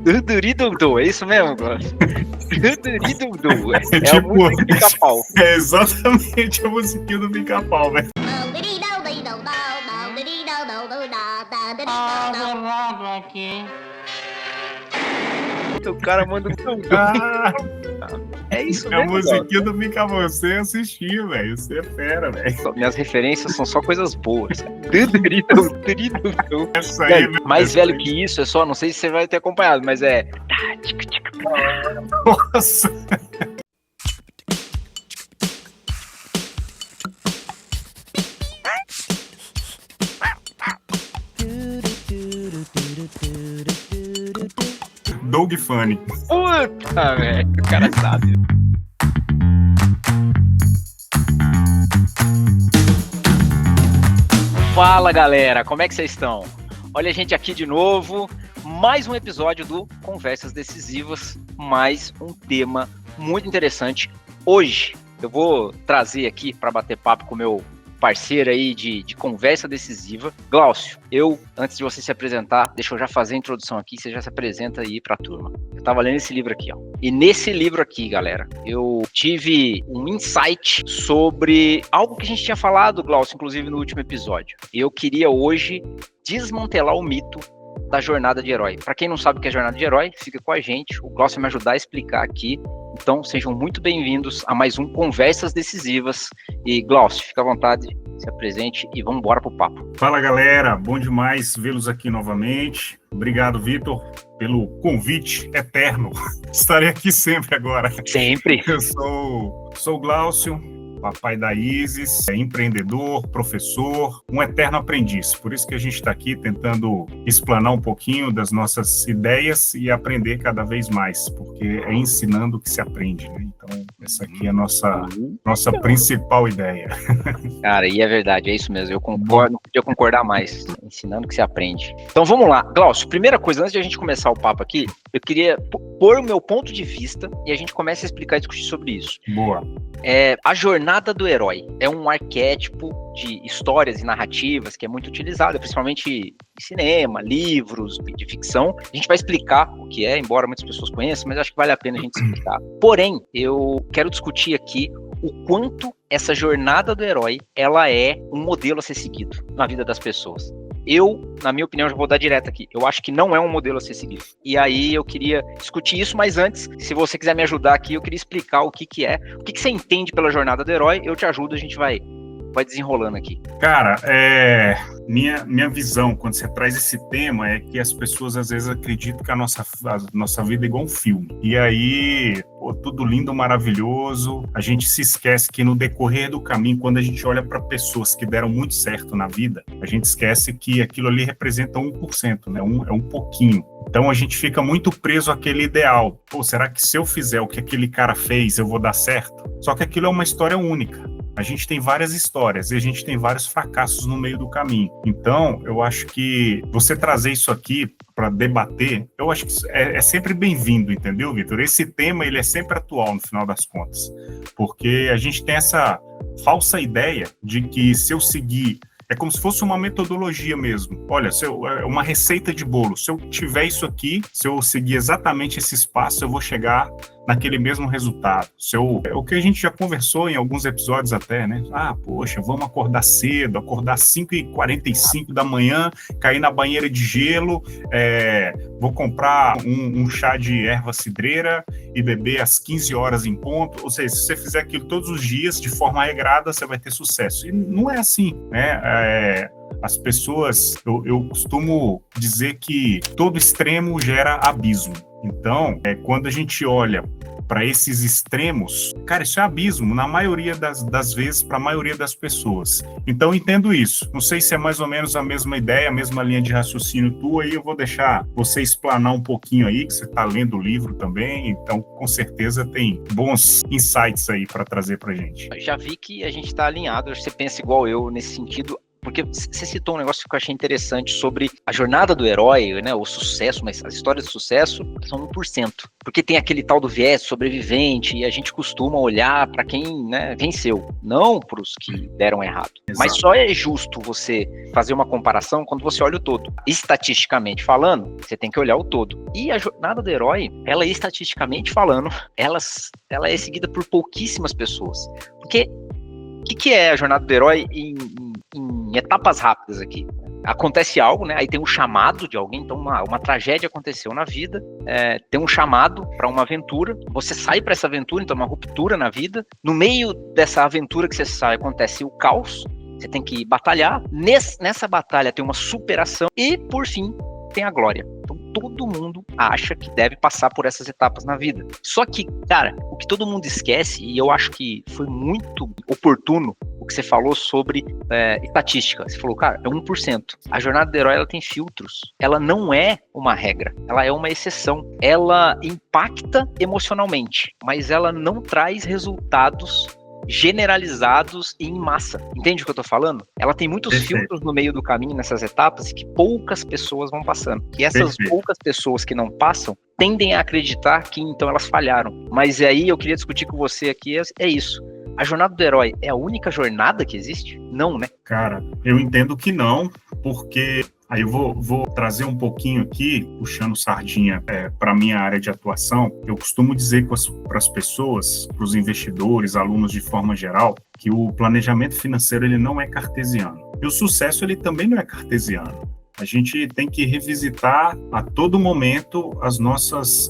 Duduridudum, é isso mesmo, Glaucio? Duduridudum, É é a tipo, música do Pica-Pau. é exatamente a musiquinha do Pica-Pau, velho. O cara manda um dum-dum. Ah, É isso é a mesmo, Glaucio. musiquinha do Pica-Pau. Você assistiu, velho. Você é fera, velho. Minhas referências são só coisas boas. Duduridudum. Essa aí, Velho, velho. mais Essa velho aí. que isso, é só, não sei se você vai ter acompanhado, mas é. Nossa. Doug Funny. Puta, velho, o cara sabe. Fala, galera, como é que vocês estão? Olha a gente aqui de novo, mais um episódio do Conversas Decisivas, mais um tema muito interessante. Hoje eu vou trazer aqui para bater papo com o meu parceiro aí de conversa decisiva, Glaucio. Antes de você se apresentar, deixa eu já fazer a introdução aqui, você já se apresenta aí pra turma. Eu tava lendo esse livro aqui, ó. E nesse livro aqui, galera, eu tive um insight sobre algo que a gente tinha falado, Glaucio, inclusive no último episódio. Eu queria hoje desmantelar o mito da jornada de herói. Para quem não sabe o que é jornada de herói, fica com a gente. O Glaucio vai me ajudar a explicar aqui. Então, sejam muito bem-vindos a mais um Conversas Decisivas. E, Glaucio, fica à vontade, se apresente e vamos embora pro papo. Fala, galera. Bom demais vê-los aqui novamente. Obrigado, Vitor, pelo convite eterno. Estarei aqui sempre agora. Sempre. Eu sou o Glaucio, papai da Isis, empreendedor, professor, um eterno aprendiz. Por isso que a gente está aqui tentando explanar um pouquinho das nossas ideias e aprender cada vez mais, porque é ensinando que se aprende, né? Então, essa aqui é a nossa principal ideia. Cara, e é verdade, é isso mesmo. Eu concordo, não podia concordar mais. Ensinando que se aprende. Então vamos lá. Glaucio, primeira coisa, antes de a gente começar o papo aqui, eu queria pôr o meu ponto de vista e a gente começa a explicar e discutir sobre isso. Boa. A jornada do herói é um arquétipo de histórias e narrativas que é muito utilizado, principalmente em cinema, livros de ficção. A gente vai explicar o que é, embora muitas pessoas conheçam, mas acho que vale a pena a gente explicar. Porém, eu quero discutir aqui o quanto essa jornada do herói, ela é um modelo a ser seguido na vida das pessoas. Eu, na minha opinião, já vou dar direto aqui, eu acho que não é um modelo a ser seguido. E aí eu queria discutir isso, mas antes, se você quiser me ajudar aqui, eu queria explicar o que é, o que você entende pela jornada do herói, eu te ajudo, a gente vai desenrolando aqui. Cara, minha visão, quando você traz esse tema, é que as pessoas às vezes acreditam que a nossa vida é igual um filme. E aí, tudo lindo, maravilhoso, a gente se esquece que no decorrer do caminho, quando a gente olha para pessoas que deram muito certo na vida, a gente esquece que aquilo ali representa 1%, né? É um pouquinho. Então a gente fica muito preso àquele ideal. Pô, será que se eu fizer o que aquele cara fez, eu vou dar certo? Só que aquilo é uma história única. A gente tem várias histórias e a gente tem vários fracassos no meio do caminho. Então, eu acho que você trazer isso aqui para debater, eu acho que é sempre bem-vindo, entendeu, Vitor? Esse tema, ele é sempre atual no final das contas, porque a gente tem essa falsa ideia de que se eu seguir, é como se fosse uma metodologia mesmo. Olha, uma receita de bolo. Se eu tiver isso aqui, se eu seguir exatamente esse espaço, eu vou chegar naquele mesmo resultado. É o que a gente já conversou em alguns episódios até, né? Poxa, vamos acordar cedo, acordar às 5h45 da manhã, cair na banheira de gelo, vou comprar um chá de erva cidreira e beber às 15 horas em ponto. Ou seja, se você fizer aquilo todos os dias, de forma regrada, você vai ter sucesso. E não é assim, né? As pessoas, eu costumo dizer que todo extremo gera abismo. Então, quando a gente olha para esses extremos, cara, isso é abismo, na maioria das vezes, para a maioria das pessoas. Então, entendo isso. Não sei se é mais ou menos a mesma ideia, a mesma linha de raciocínio tua, aí eu vou deixar você explanar um pouquinho aí, que você está lendo o livro também, então, com certeza, tem bons insights aí para trazer para gente. Já vi que a gente está alinhado, você pensa igual eu nesse sentido. porque você citou um negócio que eu achei interessante sobre a jornada do herói, né, o sucesso, mas as histórias de sucesso são 1%, porque tem aquele tal do viés sobrevivente e a gente costuma olhar para quem, né, venceu, não para os que deram errado. Exato. Mas só é justo você fazer uma comparação quando você olha o todo. Estatisticamente falando, você tem que olhar o todo. E a jornada do herói, ela estatisticamente falando, ela é seguida por pouquíssimas pessoas. Porque o que é a jornada do herói em etapas rápidas aqui? Acontece algo, né? Aí tem um chamado de alguém, então uma tragédia aconteceu na vida, tem um chamado para uma aventura, você sai para essa aventura, então uma ruptura na vida. No meio dessa aventura que você sai, acontece o caos, você tem que batalhar. Nessa batalha tem uma superação e, por fim, tem a glória. Então todo mundo acha que deve passar por essas etapas na vida. Só que, cara, o que todo mundo esquece, e eu acho que foi muito oportuno o que você falou sobre estatística. Você falou, cara, é 1%. A jornada do herói, ela tem filtros. Ela não é uma regra, ela é uma exceção. Ela impacta emocionalmente, mas ela não traz resultados generalizados e em massa. Entende o que eu tô falando? Ela tem muitos filtros no meio do caminho, nessas etapas, que poucas pessoas vão passando. E essas poucas pessoas que não passam tendem a acreditar que então elas falharam. Mas aí eu queria discutir com você aqui, é isso. A jornada do herói é a única jornada que existe? Não, né? Cara, eu entendo que não, porque aí eu vou trazer um pouquinho aqui, puxando sardinha para a minha área de atuação. Eu costumo dizer para as pessoas, para os investidores, alunos de forma geral, que o planejamento financeiro ele não é cartesiano. E o sucesso ele também não é cartesiano. A gente tem que revisitar a todo momento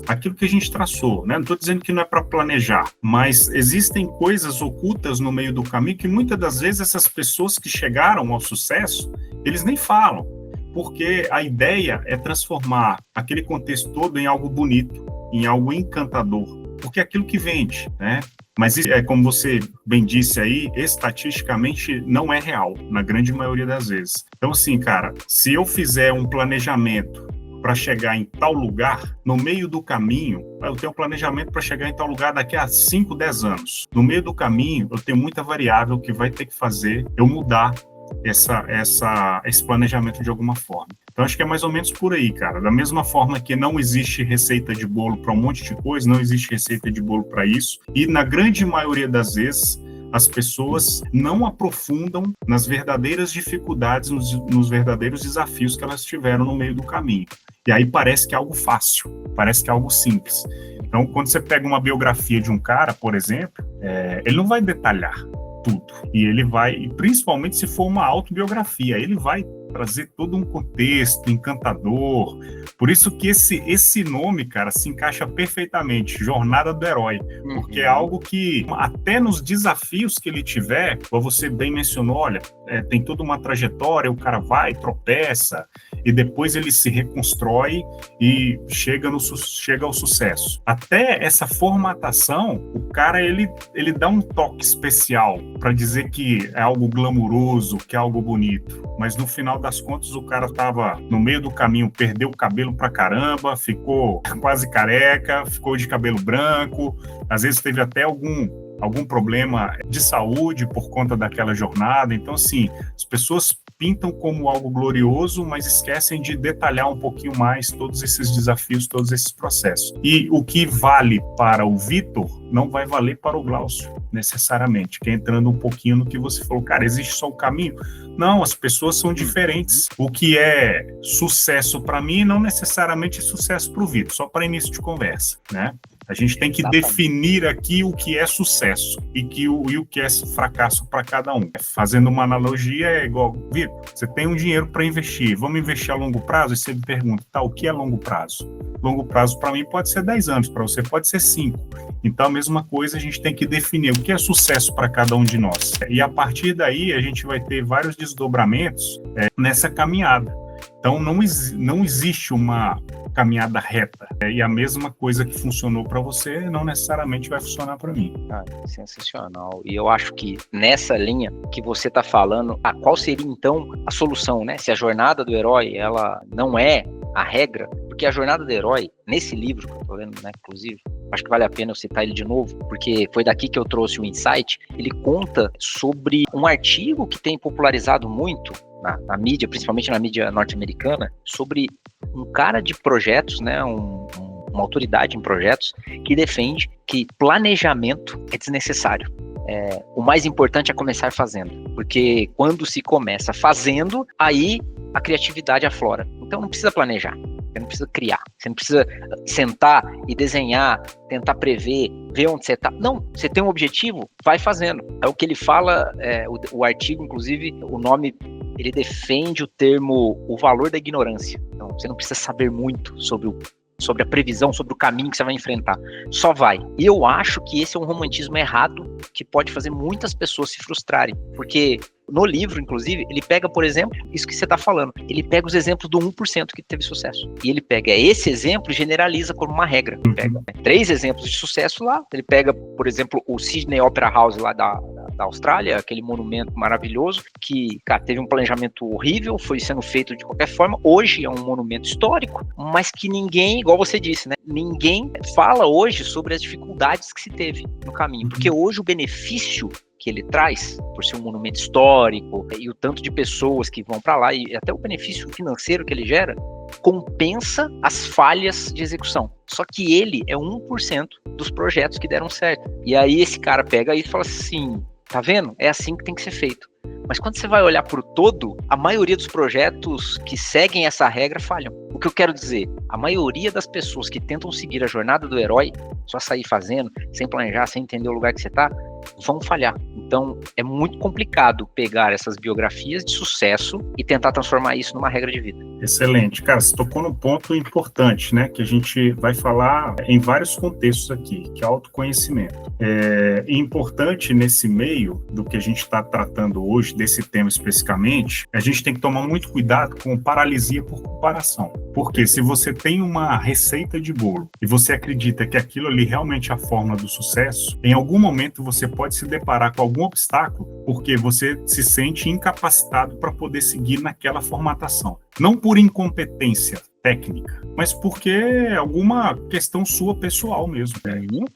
aquilo que a gente traçou, né? Não estou dizendo que não é para planejar, mas existem coisas ocultas no meio do caminho que muitas das vezes essas pessoas que chegaram ao sucesso, eles nem falam, porque a ideia é transformar aquele contexto todo em algo bonito, em algo encantador, porque é aquilo que vende, né? Mas isso como você bem disse aí, estatisticamente não é real, na grande maioria das vezes. Então, assim, cara, se eu fizer um planejamento para chegar em tal lugar, no meio do caminho, eu tenho um planejamento para chegar em tal lugar daqui a 5, 10 anos. No meio do caminho, eu tenho muita variável que vai ter que fazer eu mudar esse planejamento de alguma forma. Então, acho que é mais ou menos por aí, cara. Da mesma forma que não existe receita de bolo para um monte de coisa, não existe receita de bolo para isso. E, na grande maioria das vezes, as pessoas não aprofundam nas verdadeiras dificuldades, nos verdadeiros desafios que elas tiveram no meio do caminho. E aí parece que é algo fácil, parece que é algo simples. Então, quando você pega uma biografia de um cara, por exemplo, ele não vai detalhar tudo. E ele vai, principalmente se for uma autobiografia, ele vai trazer todo um contexto encantador. Por isso que esse nome, cara, se encaixa perfeitamente, Jornada do Herói, porque é algo que, até nos desafios que ele tiver, como você bem mencionou, olha, tem toda uma trajetória, o cara vai, tropeça, e depois ele se reconstrói e chega ao sucesso. Até essa formatação, o cara, ele dá um toque especial para dizer que é algo glamuroso, que é algo bonito, mas no final das contas o cara tava no meio do caminho, perdeu o cabelo pra caramba, ficou quase careca, ficou de cabelo branco, às vezes teve até algum problema de saúde por conta daquela jornada. Então, assim, as pessoas pintam como algo glorioso, mas esquecem de detalhar um pouquinho mais todos esses desafios, todos esses processos. E o que vale para o Vitor não vai valer para o Glaucio, necessariamente, que é entrando um pouquinho no que você falou, cara, existe só o caminho? Não, as pessoas são diferentes. O que é sucesso para mim não necessariamente é sucesso para o Vitor, só para início de conversa, né? A gente tem que definir aqui o que é sucesso e o que é fracasso para cada um. Fazendo uma analogia, é igual, Vitor, você tem um dinheiro para investir, vamos investir a longo prazo? E você me pergunta, tá, o que é longo prazo? Longo prazo para mim pode ser 10 anos, para você pode ser 5. Então, a mesma coisa, a gente tem que definir o que é sucesso para cada um de nós. E a partir daí, a gente vai ter vários desdobramentos nessa caminhada. Então, não existe uma caminhada reta. E a mesma coisa que funcionou para você não necessariamente vai funcionar para mim. Sensacional. E eu acho que nessa linha que você está falando, qual seria então a solução, né? Se a jornada do herói ela não é a regra, porque a jornada do herói, nesse livro que eu estou lendo, né, inclusive, acho que vale a pena eu citar ele de novo, porque foi daqui que eu trouxe o insight. Ele conta sobre um artigo que tem popularizado muito na mídia, principalmente na mídia norte-americana, sobre um cara de projetos, né, uma autoridade em projetos, que defende que planejamento é desnecessário. O mais importante é começar fazendo, porque quando se começa fazendo, aí a criatividade aflora. Então não precisa planejar, você não precisa criar, você não precisa sentar e desenhar, tentar prever, ver onde você está. Não, você tem um objetivo, vai fazendo. É o que ele fala, o artigo, inclusive, o nome, ele defende o termo, o valor da ignorância. Então você não precisa saber muito sobre a previsão, sobre o caminho que você vai enfrentar. Só vai. E eu acho que esse é um romantismo errado que pode fazer muitas pessoas se frustrarem. Porque no livro, inclusive, ele pega, por exemplo, isso que você está falando. Ele pega os exemplos do 1% que teve sucesso. E ele pega esse exemplo e generaliza como uma regra. Ele pega 3 exemplos de sucesso lá. Ele pega, por exemplo, o Sydney Opera House lá da Austrália, aquele monumento maravilhoso, que, cara, teve um planejamento horrível, foi sendo feito de qualquer forma. Hoje é um monumento histórico, mas que ninguém, igual você disse, né? Ninguém fala hoje sobre as dificuldades que se teve no caminho. Porque hoje o benefício que ele traz, por ser um monumento histórico, e o tanto de pessoas que vão para lá, e até o benefício financeiro que ele gera, compensa as falhas de execução. Só que ele é 1% dos projetos que deram certo. E aí esse cara pega e fala assim, tá vendo? É assim que tem que ser feito. Mas quando você vai olhar para o todo, a maioria dos projetos que seguem essa regra falham. O que eu quero dizer? A maioria das pessoas que tentam seguir a jornada do herói, só sair fazendo, sem planejar, sem entender o lugar que você está, vão falhar. Então, é muito complicado pegar essas biografias de sucesso e tentar transformar isso numa regra de vida. Excelente. Cara, você tocou num ponto importante, né, que a gente vai falar em vários contextos aqui, que é autoconhecimento. É importante nesse meio do que a gente está tratando hoje, desse tema especificamente, a gente tem que tomar muito cuidado com paralisia por comparação. Porque se você tem uma receita de bolo e você acredita que aquilo ali realmente é a fórmula do sucesso, em algum momento você pode se deparar com algum obstáculo porque você se sente incapacitado para poder seguir naquela formatação. Não por incompetência técnica, mas porque é alguma questão sua pessoal mesmo.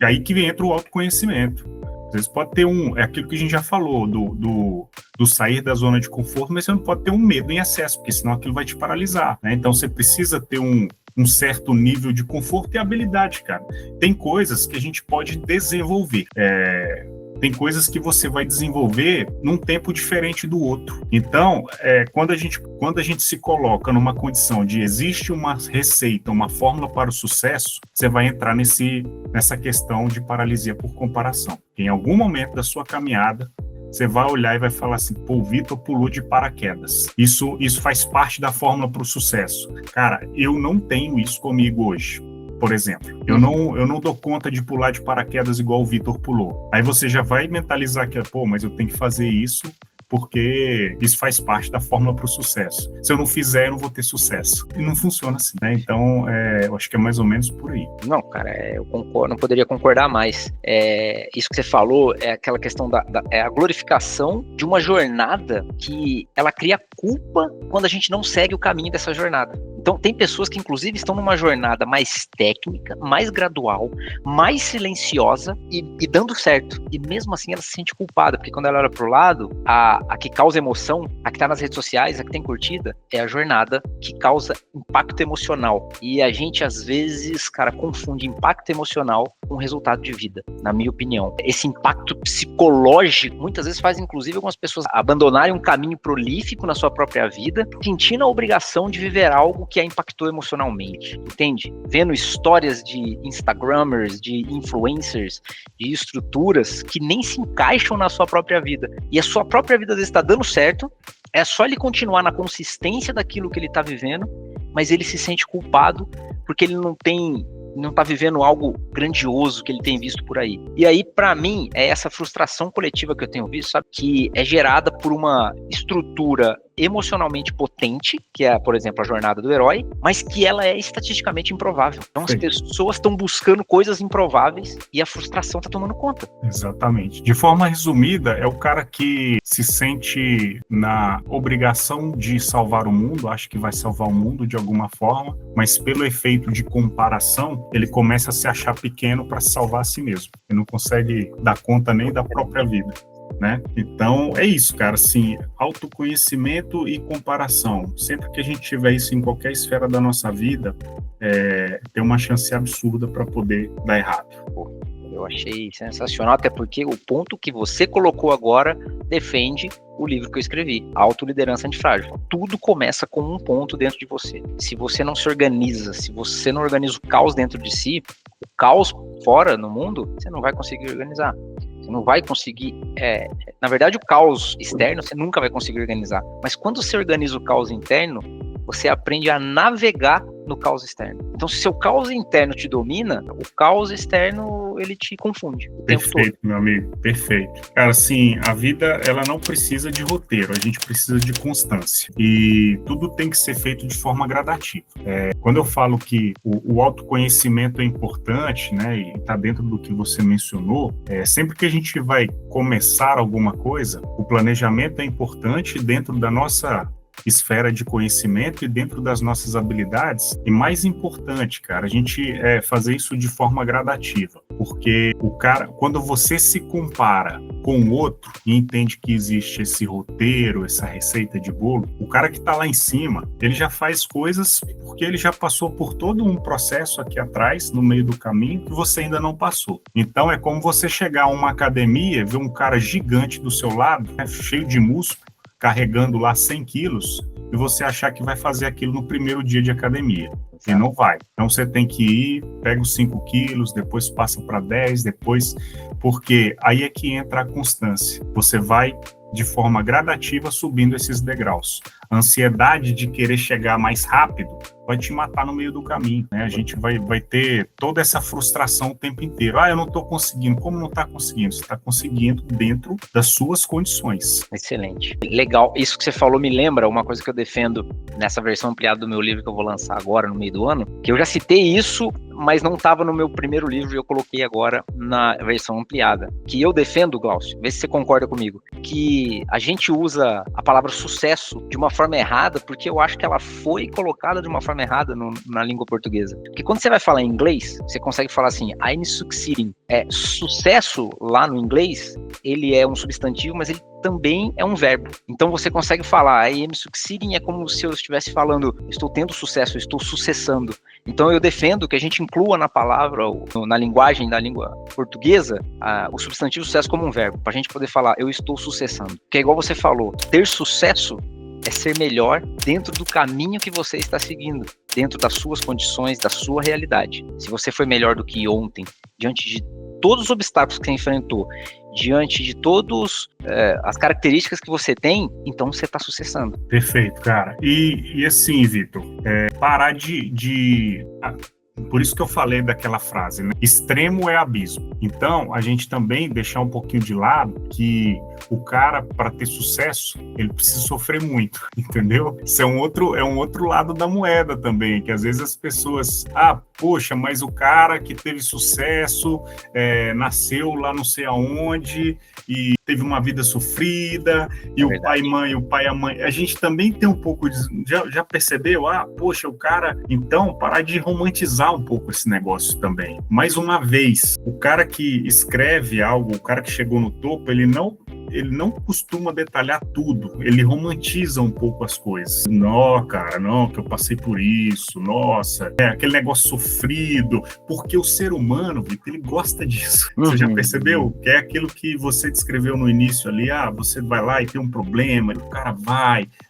É aí que entra o autoconhecimento. Às vezes pode ter é aquilo que a gente já falou, do sair da zona de conforto, mas você não pode ter um medo em excesso, porque senão aquilo vai te paralisar, né? Então você precisa ter um certo nível de conforto e habilidade, cara. Tem coisas que a gente pode desenvolver. Tem coisas que você vai desenvolver num tempo diferente do outro. Então, quando a gente se coloca numa condição de existe uma receita, uma fórmula para o sucesso, você vai entrar nessa questão de paralisia por comparação. Em algum momento da sua caminhada, você vai olhar e vai falar assim, pô, o Vitor pulou de paraquedas. Isso faz parte da fórmula para o sucesso. Cara, eu não tenho isso comigo hoje. Por exemplo, eu não dou conta de pular de paraquedas igual o Vitor pulou. Aí você já vai mentalizar que, pô, mas eu tenho que fazer isso porque isso faz parte da fórmula para o sucesso. Se eu não fizer, eu não vou ter sucesso. E não funciona assim, né? Então, eu acho que é mais ou menos por aí. Não, cara, eu concordo, não poderia concordar mais. Isso que você falou é aquela questão a glorificação de uma jornada que ela cria culpa quando a gente não segue o caminho dessa jornada. Então, tem pessoas que, inclusive, estão numa jornada mais técnica, mais gradual, mais silenciosa e dando certo. E mesmo assim, ela se sente culpada, porque quando ela olha pro lado, a que causa emoção, a que tá nas redes sociais, a que tem curtida, é a jornada que causa impacto emocional. E a gente, às vezes, cara, confunde impacto emocional com resultado de vida, na minha opinião. Esse impacto psicológico, muitas vezes faz, inclusive, algumas pessoas abandonarem um caminho prolífico na sua própria vida, sentindo a obrigação de viver algo que a impactou emocionalmente, entende? Vendo histórias de Instagrammers, de influencers, de estruturas que nem se encaixam na sua própria vida. E a sua própria vida às vezes está dando certo, é só ele continuar na consistência daquilo que ele está vivendo, mas ele se sente culpado porque ele não tá vivendo algo grandioso que ele tem visto por aí. E aí, para mim, é essa frustração coletiva que eu tenho visto, sabe? Que é gerada por uma estrutura emocionalmente potente, que é, por exemplo, a jornada do herói, mas que ela é estatisticamente improvável. Então, as pessoas estão buscando coisas improváveis e a frustração está tomando conta. Exatamente. De forma resumida, é o cara que se sente na obrigação de salvar o mundo, acha que vai salvar o mundo de alguma forma, mas pelo efeito de comparação, ele começa a se achar pequeno para salvar a si mesmo. Ele não consegue dar conta nem da própria vida. né? Então, é isso, cara, assim, autoconhecimento e comparação. Sempre que a gente tiver isso em qualquer esfera da nossa vida, tem uma chance absurda para poder dar errado. Eu achei sensacional, até porque o ponto que você colocou agora defende o livro que eu escrevi, Autoliderança Antifrágil. Tudo começa com um ponto dentro de você. Se você não se organiza, se você não organiza o caos dentro de si, o caos fora no mundo, você não vai conseguir organizar. Você não vai conseguir... na verdade, o caos externo você nunca vai conseguir organizar. Mas quando você organiza o caos interno, você aprende a navegar no caos externo. Então, se seu caos interno te domina, o caos externo, ele te confunde o tempo todo. Perfeito, meu amigo, perfeito. Cara, assim, a vida, ela não precisa de roteiro, a gente precisa de constância. E tudo tem que ser feito de forma gradativa. Quando eu falo que o autoconhecimento é importante, né, e está dentro do que você mencionou, sempre que a gente vai começar alguma coisa, o planejamento é importante dentro da nossa esfera de conhecimento e dentro das nossas habilidades. E mais importante, cara, a gente fazer isso de forma gradativa, porque o cara, quando você se compara com o outro e entende que existe esse roteiro, essa receita de bolo, o cara que está lá em cima, ele já faz coisas porque ele já passou por todo um processo aqui atrás, no meio do caminho, que você ainda não passou. Então é como você chegar a uma academia, ver um cara gigante do seu lado, cheio de músculo, carregando lá 100 quilos, e você achar que vai fazer aquilo no primeiro dia de academia. E não vai. Então você tem que ir, pega os 5 quilos, depois passa para 10, depois... Porque aí é que entra a constância. Você vai, de forma gradativa, subindo esses degraus. A ansiedade de querer chegar mais rápido vai te matar no meio do caminho, né? A gente vai ter toda essa frustração o tempo inteiro. Eu não estou conseguindo. Como não está conseguindo? Você está conseguindo dentro das suas condições. Excelente. Legal. Isso que você falou me lembra uma coisa que eu defendo nessa versão ampliada do meu livro que eu vou lançar agora, no meio do ano, que eu já citei isso, mas não estava no meu primeiro livro e eu coloquei agora na versão ampliada. Que eu defendo, Glaucio, vê se você concorda comigo, que a gente usa a palavra sucesso de uma forma errada, porque eu acho que ela foi colocada de uma forma errada na língua portuguesa. Porque quando você vai falar em inglês, você consegue falar assim, I'm succeeding. Sucesso lá no inglês, ele é um substantivo, mas ele também é um verbo. Então você consegue falar, I am succeeding é como se eu estivesse falando, estou tendo sucesso, estou sucessando. Então eu defendo que a gente inclua na palavra, na linguagem da língua portuguesa, o substantivo sucesso como um verbo, para a gente poder falar, eu estou sucessando. Porque é igual você falou, ter sucesso é ser melhor dentro do caminho que você está seguindo, dentro das suas condições, da sua realidade. Se você foi melhor do que ontem, diante de todos os obstáculos que você enfrentou, diante de todas as características que você tem, então você está sucessando. Perfeito, cara. E assim, Vitor, parar por isso que eu falei daquela frase, né? Extremo é abismo. Então, a gente também deixar um pouquinho de lado que o cara, para ter sucesso, ele precisa sofrer muito, entendeu? Isso é um outro lado da moeda também, que às vezes as pessoas, poxa, mas o cara que teve sucesso, nasceu lá não sei aonde, e teve uma vida sofrida, e o pai e a mãe, a gente também tem um pouco de, já percebeu? Poxa, o cara, então, parar de romantizar um pouco esse negócio também. Mais uma vez, o cara que escreve algo, o cara que chegou no topo, ele não costuma detalhar tudo, ele romantiza um pouco as coisas. Não, cara, não, que eu passei por isso, nossa, aquele negócio sofrido, porque o ser humano, Vitor, ele gosta disso. Você já percebeu? Que é aquilo que você descreveu no início ali, você vai lá e tem um problema, e o cara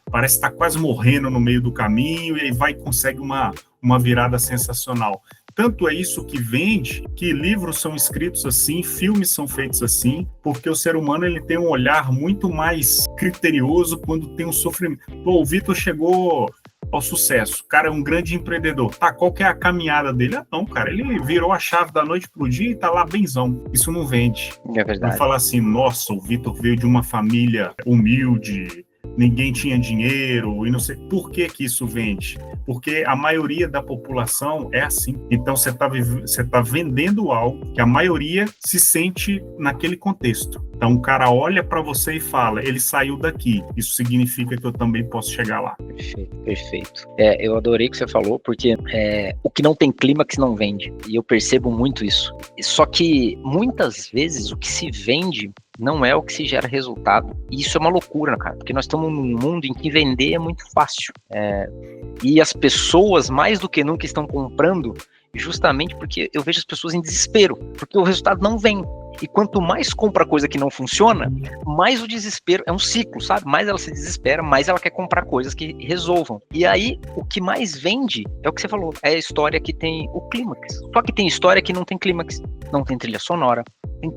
parece estar quase morrendo no meio do caminho, e aí vai e consegue uma virada sensacional. Tanto é isso que vende, que livros são escritos assim, filmes são feitos assim, porque o ser humano ele tem um olhar muito mais criterioso quando tem um sofrimento. O Vitor chegou ao sucesso, o cara é um grande empreendedor. Qual que é a caminhada dele? Não, cara, ele virou a chave da noite pro dia e tá lá benzão. Isso não vende. É verdade. Não fala assim, nossa, o Vitor veio de uma família humilde, ninguém tinha dinheiro, e não sei por que isso vende. Porque a maioria da população é assim. Então você tá vendendo algo que a maioria se sente naquele contexto. Então o cara olha para você e fala, ele saiu daqui, isso significa que eu também posso chegar lá. Perfeito. Eu adorei o que você falou, porque o que não tem clímax não vende, e eu percebo muito isso. Só que muitas vezes o que se vende não é o que se gera resultado. E isso é uma loucura, cara, porque nós estamos num mundo em que vender é muito fácil. E as pessoas, mais do que nunca, estão comprando justamente porque eu vejo as pessoas em desespero, porque o resultado não vem. E quanto mais compra coisa que não funciona, mais o desespero, é um ciclo, sabe? Mais ela se desespera, mais ela quer comprar coisas que resolvam. E aí, o que mais vende é o que você falou, é a história que tem o clímax. Só que tem história que não tem clímax, não tem trilha sonora.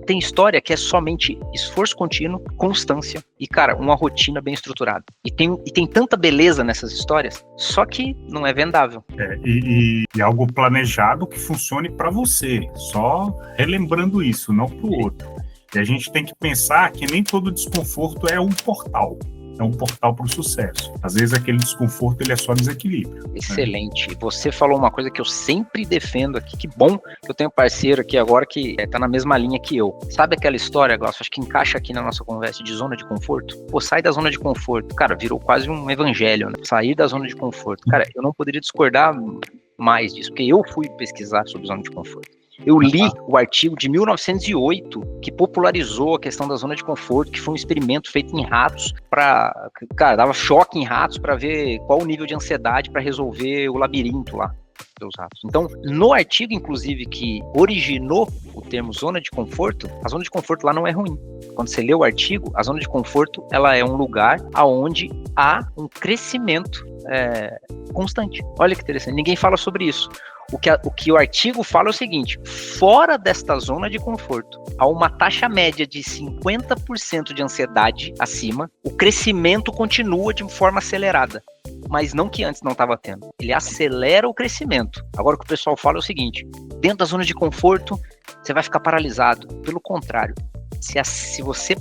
Tem história que é somente esforço contínuo, constância e, cara, uma rotina bem estruturada. E tem tanta beleza nessas histórias, só que não é vendável. E algo planejado que funcione para você, só relembrando isso, não para o outro. E a gente tem que pensar que nem todo desconforto é um portal. É um portal para o sucesso. Às vezes aquele desconforto ele é só desequilíbrio. Excelente. Né? Você falou uma coisa que eu sempre defendo aqui. Que bom que eu tenho um parceiro aqui agora que tá na mesma linha que eu. Sabe aquela história, Glaucio? Acho que encaixa aqui na nossa conversa de zona de conforto. Pô, sai da zona de conforto. Cara, virou quase um evangelho, né? Sair da zona de conforto. Cara, eu não poderia discordar mais disso, porque eu fui pesquisar sobre zona de conforto. Eu li o artigo de 1908 que popularizou a questão da zona de conforto, que foi um experimento feito em ratos cara, dava choque em ratos para ver qual o nível de ansiedade para resolver o labirinto lá dos ratos. Então, no artigo, inclusive, que originou o termo zona de conforto, a zona de conforto lá não é ruim. Quando você lê o artigo, a zona de conforto, ela é um lugar aonde há um crescimento constante. Olha que interessante, ninguém fala sobre isso. O que o artigo fala é o seguinte: fora desta zona de conforto, há uma taxa média de 50% de ansiedade acima, o crescimento continua de forma acelerada, mas não que antes não estava tendo. Ele acelera o crescimento. Agora o que o pessoal fala é o seguinte: dentro da zona de conforto, você vai ficar paralisado. Pelo contrário, se você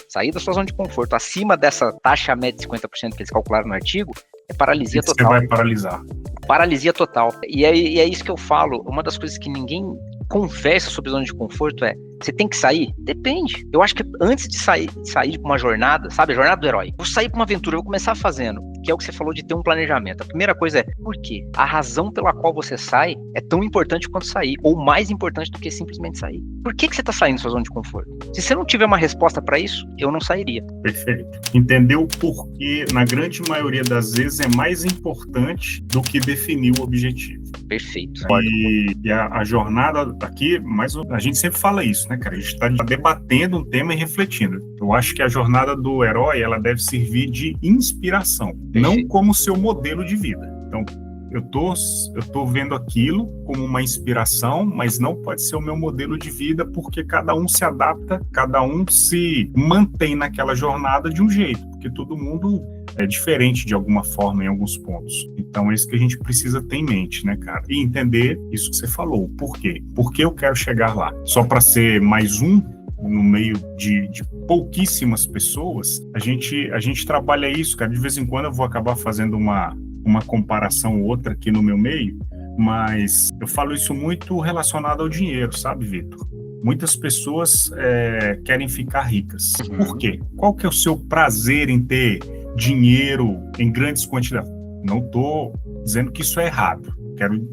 sair da sua zona de conforto acima dessa taxa média de 50% que eles calcularam no artigo, é paralisia total. Você vai paralisar. Paralisia total. E é isso que eu falo. Uma das coisas que ninguém conversa sobre zona de conforto você tem que sair? Depende. Eu acho que antes de sair para uma jornada, sabe, a jornada do herói, vou sair para uma aventura, eu vou começar fazendo, que é o que você falou de ter um planejamento. A primeira coisa é, por quê? A razão pela qual você sai é tão importante quanto sair, ou mais importante do que simplesmente sair. Por que você está saindo da sua zona de conforto? Se você não tiver uma resposta para isso, eu não sairia. Perfeito. Entender o porquê, na grande maioria das vezes, é mais importante do que definir o objetivo. Perfeito. E a jornada aqui, mas a gente sempre fala isso, né, cara? A gente está debatendo um tema e refletindo. Eu acho que a jornada do herói, ela deve servir de inspiração, não como seu modelo de vida. Então, eu tô vendo aquilo como uma inspiração, mas não pode ser o meu modelo de vida, porque cada um se adapta, cada um se mantém naquela jornada de um jeito, porque todo mundo é diferente de alguma forma em alguns pontos. Então é isso que a gente precisa ter em mente, né, cara? E entender isso que você falou. Por quê? Por que eu quero chegar lá? Só para ser mais um no meio de pouquíssimas pessoas? A gente trabalha isso, cara. De vez em quando eu vou acabar fazendo uma comparação ou outra aqui no meu meio, mas eu falo isso muito relacionado ao dinheiro, sabe, Vitor? Muitas pessoas querem ficar ricas. Por quê? Qual que é o seu prazer em ter dinheiro em grandes quantidades? Não estou dizendo que isso é errado.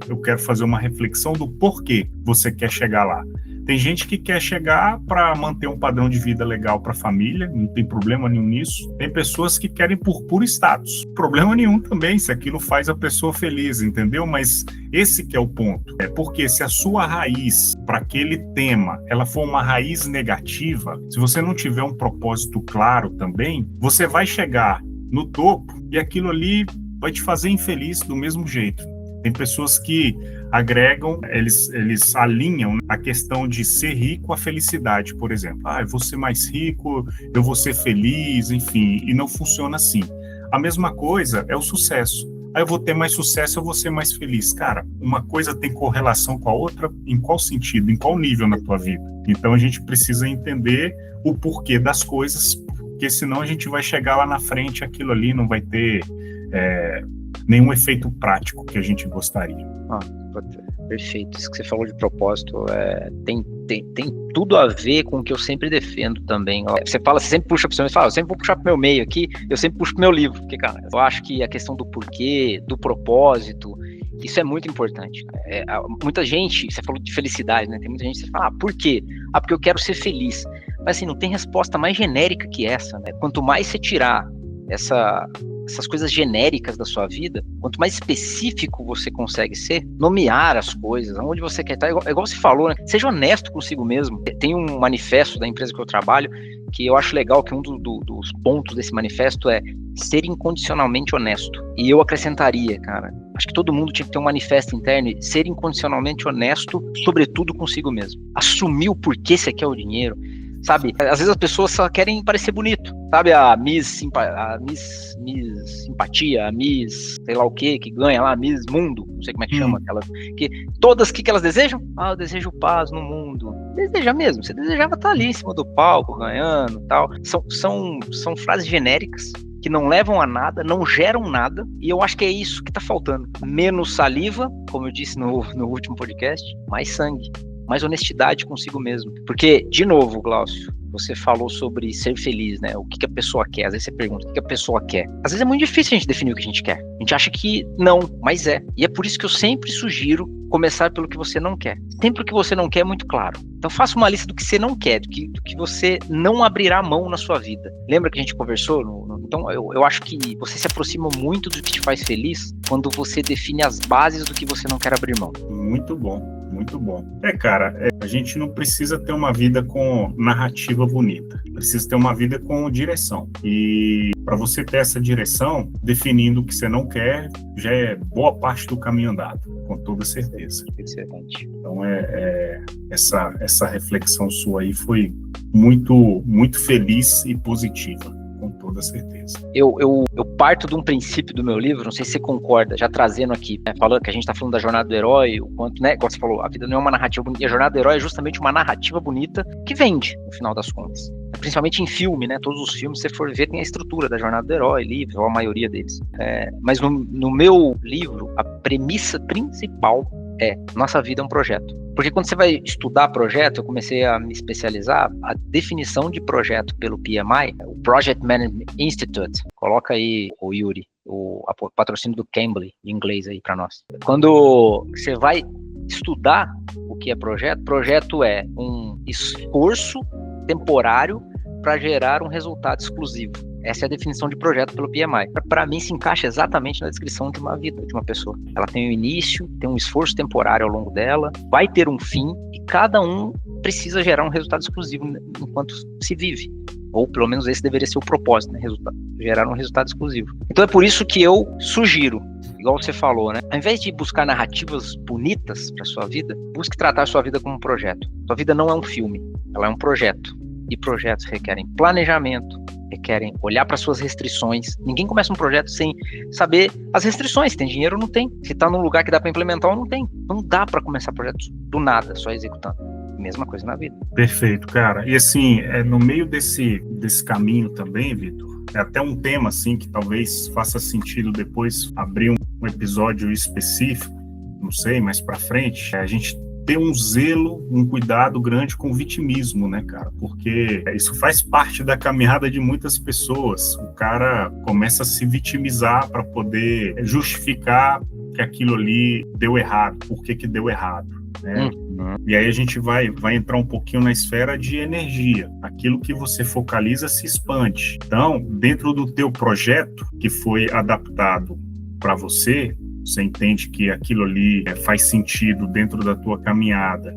Eu quero fazer uma reflexão do porquê você quer chegar lá. Tem gente que quer chegar para manter um padrão de vida legal para a família, não tem problema nenhum nisso. Tem pessoas que querem por puro status. Problema nenhum também, se aquilo faz a pessoa feliz, entendeu? Mas esse que é o ponto. É porque se a sua raiz para aquele tema, ela for uma raiz negativa, se você não tiver um propósito claro também, você vai chegar no topo e aquilo ali vai te fazer infeliz do mesmo jeito. Tem pessoas que agregam, eles alinham a questão de ser rico à felicidade, por exemplo. Eu vou ser mais rico, eu vou ser feliz, enfim, e não funciona assim. A mesma coisa é o sucesso. Eu vou ter mais sucesso, eu vou ser mais feliz. Cara, uma coisa tem correlação com a outra, em qual sentido, em qual nível na tua vida? Então a gente precisa entender o porquê das coisas, porque senão a gente vai chegar lá na frente, aquilo ali não vai ter nenhum efeito prático que a gente gostaria. Perfeito. Isso que você falou de propósito tem tudo a ver com o que eu sempre defendo também. Você sempre puxa para você, eu sempre vou puxar para o meu meio aqui, eu sempre puxo para o meu livro, porque, cara, eu acho que a questão do porquê, do propósito, isso é muito importante. Muita gente, você falou de felicidade, né? Tem muita gente que fala, por quê? Porque eu quero ser feliz. Mas assim, não tem resposta mais genérica que essa, né? Quanto mais você tirar essas coisas genéricas da sua vida, quanto mais específico você consegue ser, nomear as coisas, aonde você quer estar, é igual você falou, né? Seja honesto consigo mesmo. Tem um manifesto da empresa que eu trabalho, que eu acho legal, que um dos pontos desse manifesto é ser incondicionalmente honesto. E eu acrescentaria, cara, acho que todo mundo tinha que ter um manifesto interno e ser incondicionalmente honesto, sobretudo consigo mesmo. Assumir o porquê você quer o dinheiro, sabe? Às vezes as pessoas só querem parecer bonito, sabe? A Miss Simpatia, a Miss sei lá o que ganha lá, Miss Mundo, não sei como é que chama, aquelas, que todas o que elas desejam? Eu desejo paz no mundo. Deseja mesmo, você desejava estar ali em cima do palco, ganhando e tal. São frases genéricas que não levam a nada, não geram nada, e eu acho que é isso que tá faltando. Menos saliva, como eu disse no último podcast, mais sangue. Mais honestidade consigo mesmo. Porque, de novo, Glaucio, você falou sobre ser feliz, né? O que a pessoa quer. Às vezes você pergunta o que a pessoa quer. Às vezes é muito difícil a gente definir o que a gente quer. A gente acha que não, mas é. E é por isso que eu sempre sugiro começar pelo que você não quer. Sempre o que você não quer é muito claro. Então faça uma lista do que você não quer, do que você não abrirá mão na sua vida. Lembra que a gente conversou? Então eu acho que você se aproxima muito do que te faz feliz quando você define as bases do que você não quer abrir mão. Muito bom. Muito bom. Cara, a gente não precisa ter uma vida com narrativa bonita. Precisa ter uma vida com direção. E para você ter essa direção, definindo o que você não quer, já é boa parte do caminho andado, com toda certeza. Excelente. Então, essa reflexão sua aí foi muito, muito feliz e positiva. Com toda certeza. Eu parto de um princípio do meu livro, não sei se você concorda, já trazendo aqui, né, falando que a gente está falando da jornada do herói, o quanto, né, como você falou, a vida não é uma narrativa bonita, e a jornada do herói é justamente uma narrativa bonita que vende, no final das contas. Principalmente em filme, né, todos os filmes, se você for ver, tem a estrutura da jornada do herói, livros, ou a maioria deles. Mas no meu livro, a premissa principal é, nossa vida é um projeto. Porque quando você vai estudar projeto, eu comecei a me especializar, a definição de projeto pelo PMI, o Project Management Institute, coloca aí o Yuri, o patrocínio do Cambly, em inglês aí para nós. Quando você vai estudar o que é projeto é um esforço temporário para gerar um resultado exclusivo. Essa é a definição de projeto pelo PMI. Para mim, se encaixa exatamente na descrição de uma vida, de uma pessoa. Ela tem um início, tem um esforço temporário ao longo dela, vai ter um fim, e cada um precisa gerar um resultado exclusivo enquanto se vive. Ou pelo menos esse deveria ser o propósito, né? Gerar um resultado exclusivo. Então é por isso que eu sugiro, igual você falou, né? Ao invés de buscar narrativas bonitas para sua vida, busque tratar a sua vida como um projeto. Sua vida não é um filme, ela é um projeto. E projetos requerem planejamento, requerem olhar para suas restrições. Ninguém começa um projeto sem saber as restrições. Se tem dinheiro ou não tem. Se está num lugar que dá para implementar ou não tem. Não dá para começar projetos do nada, só executando. Mesma coisa na vida. Perfeito, cara. E assim, no meio desse caminho também, Vitor, é até um tema assim que talvez faça sentido depois abrir um episódio específico, não sei, mais para frente, a gente ter um zelo, um cuidado grande com o vitimismo, né, cara? Porque isso faz parte da caminhada de muitas pessoas. O cara começa a se vitimizar para poder justificar que aquilo ali deu errado, por que deu errado, né? E aí a gente vai entrar um pouquinho na esfera de energia. Aquilo que você focaliza se expande. Então, dentro do teu projeto, que foi adaptado para você entende que aquilo ali faz sentido dentro da tua caminhada,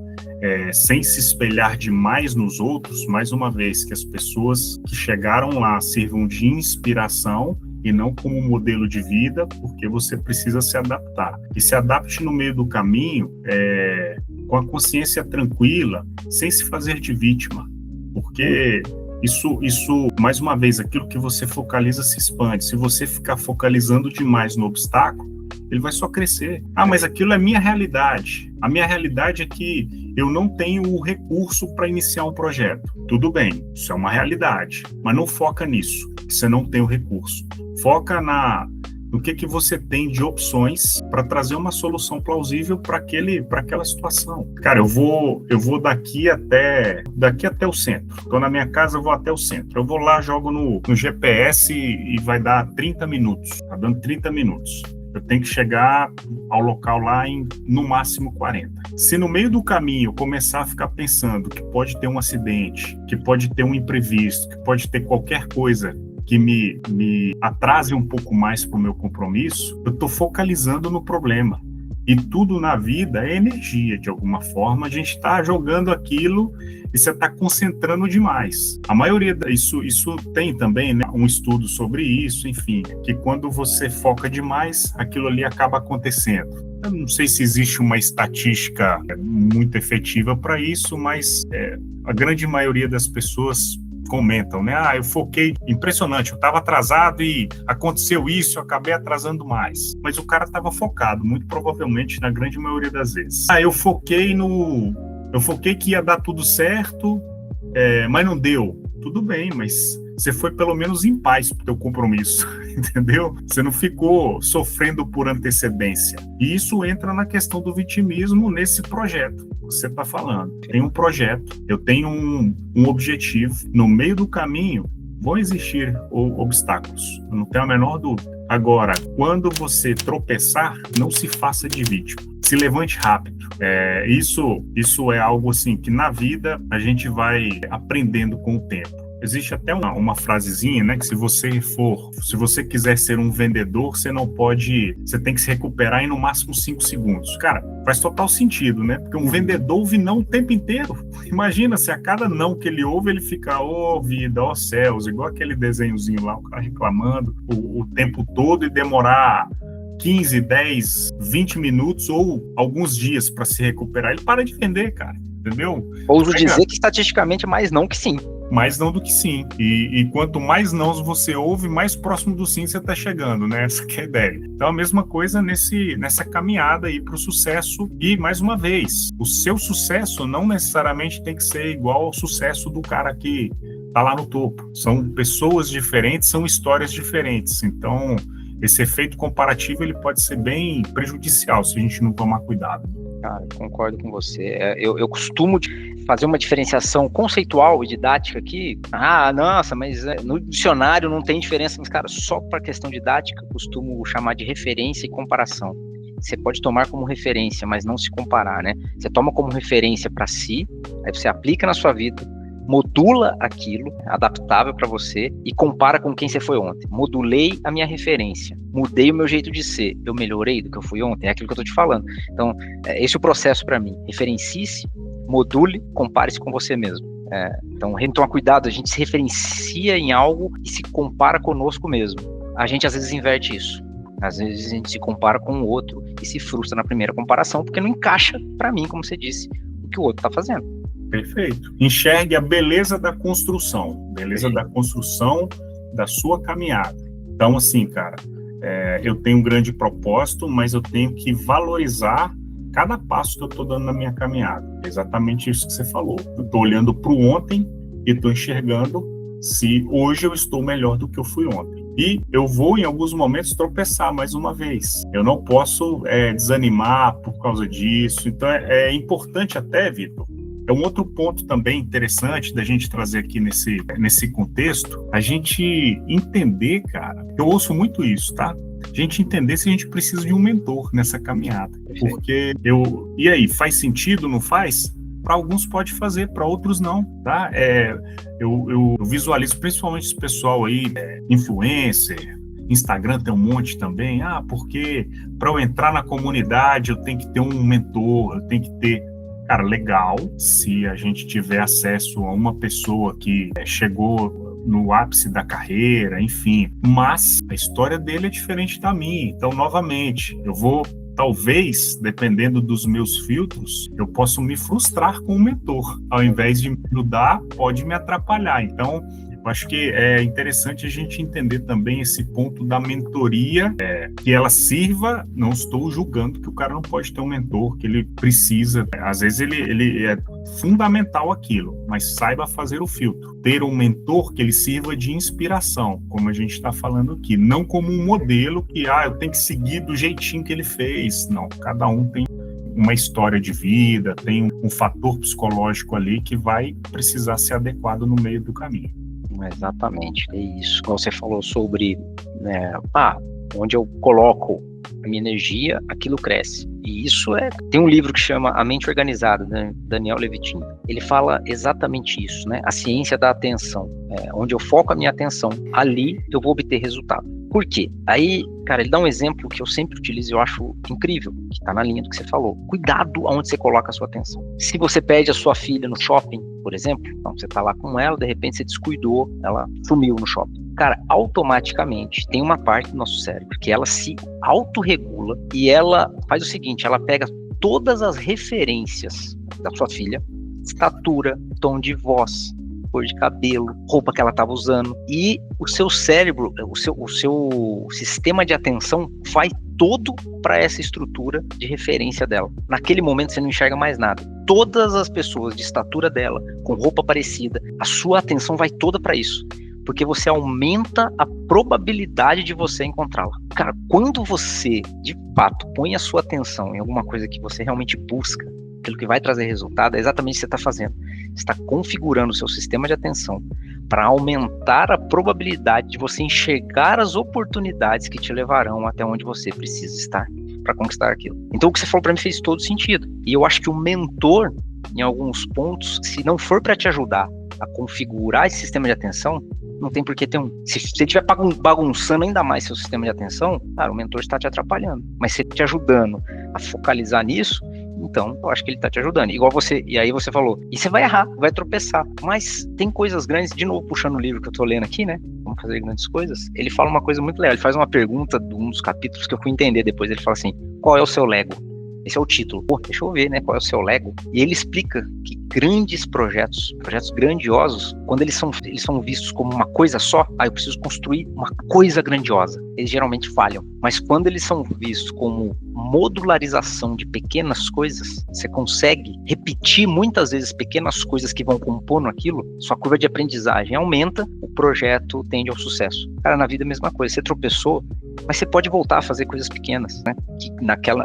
sem se espelhar demais nos outros, mais uma vez, que as pessoas que chegaram lá sirvam de inspiração e não como modelo de vida, porque você precisa se adaptar. E se adapte no meio do caminho, com a consciência tranquila, sem se fazer de vítima, porque isso, mais uma vez, aquilo que você focaliza se expande. Se você ficar focalizando demais no obstáculo, ele vai só crescer. Mas aquilo é minha realidade. A minha realidade é que eu não tenho o recurso para iniciar um projeto. Tudo bem, isso é uma realidade, mas não foca nisso, que você não tem o recurso. Foca no que você tem de opções para trazer uma solução plausível para aquela situação. Cara, eu vou daqui até o centro. Estou na minha casa, eu vou até o centro. Eu vou lá, jogo no GPS e vai dar 30 minutos. Tá dando 30 minutos. eu tenho que chegar ao local lá em, no máximo, 40. Se no meio do caminho eu começar a ficar pensando que pode ter um acidente, que pode ter um imprevisto, que pode ter qualquer coisa que me atrase um pouco mais para o meu compromisso, eu estou focalizando no problema. E tudo na vida é energia, de alguma forma. A gente está jogando aquilo e você está concentrando demais. A maioria, isso tem também, né, um estudo sobre isso, enfim, que quando você foca demais, aquilo ali acaba acontecendo. Eu não sei se existe uma estatística muito efetiva para isso, mas a grande maioria das pessoas comentam, né? Eu foquei, impressionante, eu estava atrasado e aconteceu isso, eu acabei atrasando mais. Mas o cara estava focado, muito provavelmente, na grande maioria das vezes. Eu foquei que ia dar tudo certo, mas não deu. Tudo bem, mas você foi pelo menos em paz pro teu compromisso, entendeu? Você não ficou sofrendo por antecedência. E isso entra na questão do vitimismo nesse projeto que você está falando. Tem um projeto, eu tenho um objetivo, no meio do caminho vão existir obstáculos, eu não tenho a menor dúvida. Agora, quando você tropeçar, não se faça de vítima. Se levante rápido. Isso é algo assim que na vida a gente vai aprendendo com o tempo. Existe até uma frasezinha, né, que se você quiser ser um vendedor, você tem que se recuperar em no máximo 5 segundos. Cara, faz total sentido, né? Porque um vendedor ouve não o tempo inteiro. Imagina se a cada não que ele ouve, ele fica, vida, céus, igual aquele desenhozinho lá, o cara reclamando o tempo todo e demorar 15, 10, 20 minutos ou alguns dias para se recuperar. Ele para de vender, cara, entendeu? Ouso dizer que estatisticamente mais não que sim. Mais não do que sim. E quanto mais nãos você ouve, mais próximo do sim você está chegando, né? Essa que é a ideia. Então, a mesma coisa nessa caminhada aí para o sucesso. E, mais uma vez, o seu sucesso não necessariamente tem que ser igual ao sucesso do cara que está lá no topo. São pessoas diferentes, são histórias diferentes. Então, esse efeito comparativo ele pode ser bem prejudicial se a gente não tomar cuidado. Cara, concordo com você. Eu costumo fazer uma diferenciação conceitual e didática aqui. Nossa, mas no dicionário não tem diferença. Mas, cara, só para questão didática, eu costumo chamar de referência e comparação. Você pode tomar como referência, mas não se comparar, né? Você toma como referência para si, aí você aplica na sua vida, modula aquilo, adaptável para você, e compara com quem você foi ontem. Modulei a minha referência, mudei o meu jeito de ser, eu melhorei do que eu fui ontem, é aquilo que eu tô te falando. Então, esse é o processo para mim. Referencie-se, module, compare-se com você mesmo. Então, toma cuidado, a gente se referencia em algo e se compara conosco mesmo. A gente às vezes inverte isso. Às vezes a gente se compara com o outro e se frustra na primeira comparação, porque não encaixa para mim, como você disse, o que o outro tá fazendo. Perfeito. Enxergue a beleza da construção. Beleza da construção da sua caminhada. Então, assim, cara, eu tenho um grande propósito, mas eu tenho que valorizar cada passo que eu estou dando na minha caminhada. É exatamente isso que você falou. Eu estou olhando para o ontem e estou enxergando se hoje eu estou melhor do que eu fui ontem. E eu vou, em alguns momentos, tropeçar mais uma vez. Eu não posso desanimar por causa disso. Então, é importante até, Vitor, é um outro ponto também interessante da gente trazer aqui nesse contexto, a gente entender, cara, eu ouço muito isso, tá? A gente entender se a gente precisa de um mentor nessa caminhada. Porque e aí, faz sentido, não faz? Para alguns pode fazer, para outros não, tá? Eu visualizo principalmente esse pessoal aí, influencer, Instagram tem um monte também, porque para eu entrar na comunidade eu tenho que ter um mentor, eu tenho que ter... Cara, legal se a gente tiver acesso a uma pessoa que chegou no ápice da carreira, enfim, mas a história dele é diferente da minha. Então, novamente, eu vou, talvez, dependendo dos meus filtros, eu posso me frustrar com o mentor. Ao invés de me ajudar, pode me atrapalhar. Então, eu acho que é interessante a gente entender também esse ponto da mentoria, que ela sirva, não estou julgando que o cara não pode ter um mentor, que ele precisa, às vezes ele é fundamental aquilo, mas saiba fazer o filtro. Ter um mentor que ele sirva de inspiração, como a gente está falando aqui, não como um modelo que, eu tenho que seguir do jeitinho que ele fez. Não, cada um tem uma história de vida, tem um fator psicológico ali que vai precisar ser adequado no meio do caminho. Exatamente, é isso. Como você falou sobre onde eu coloco a minha energia, aquilo cresce. E isso tem um livro que chama A Mente Organizada, né? Daniel Levitin. Ele fala exatamente isso, né? A ciência da atenção. Onde eu foco a minha atenção, ali eu vou obter resultado. Por quê? Aí, cara, ele dá um exemplo que eu sempre utilizo e eu acho incrível, que tá na linha do que você falou. Cuidado aonde você coloca a sua atenção. Se você pede a sua filha no shopping, por exemplo, então você tá lá com ela, de repente você descuidou, ela sumiu no shopping. Cara, automaticamente tem uma parte do nosso cérebro que ela se autorregula e ela faz o seguinte, ela pega todas as referências da sua filha, estatura, tom de voz, cor de cabelo, roupa que ela estava usando, e o seu cérebro, o seu sistema de atenção vai todo para essa estrutura de referência dela. Naquele momento você não enxerga mais nada. Todas as pessoas de estatura dela, com roupa parecida, a sua atenção vai toda para isso. Porque você aumenta a probabilidade de você encontrá-la. Cara, quando você, de fato, põe a sua atenção em alguma coisa que você realmente busca, aquilo que vai trazer resultado, é exatamente o que você está fazendo. Você está configurando o seu sistema de atenção para aumentar a probabilidade de você enxergar as oportunidades que te levarão até onde você precisa estar para conquistar aquilo. Então, o que você falou para mim fez todo sentido. E eu acho que o mentor, em alguns pontos, se não for para te ajudar a configurar esse sistema de atenção, não tem por que ter um. Se você estiver bagunçando ainda mais seu sistema de atenção, cara, o mentor está te atrapalhando. Mas se ele te ajudando a focalizar nisso, então eu acho que ele está te ajudando. Igual você, e aí você falou, e você vai errar, vai tropeçar. Mas tem coisas grandes, de novo puxando o livro que eu estou lendo aqui, né? Vamos fazer grandes coisas. Ele fala uma coisa muito legal, ele faz uma pergunta de um dos capítulos que eu fui entender depois. Ele fala assim, qual é o seu Lego? Esse é o título. Pô, deixa eu ver, né, qual é o seu Lego. E ele explica que grandes projetos grandiosos, quando eles são vistos como uma coisa só, eu preciso construir uma coisa grandiosa. Eles geralmente falham. Mas quando eles são vistos como modularização de pequenas coisas, você consegue repetir muitas vezes pequenas coisas que vão compondo aquilo, sua curva de aprendizagem aumenta, o projeto tende ao sucesso. Cara, na vida é a mesma coisa. Você tropeçou, mas você pode voltar a fazer coisas pequenas, né? Que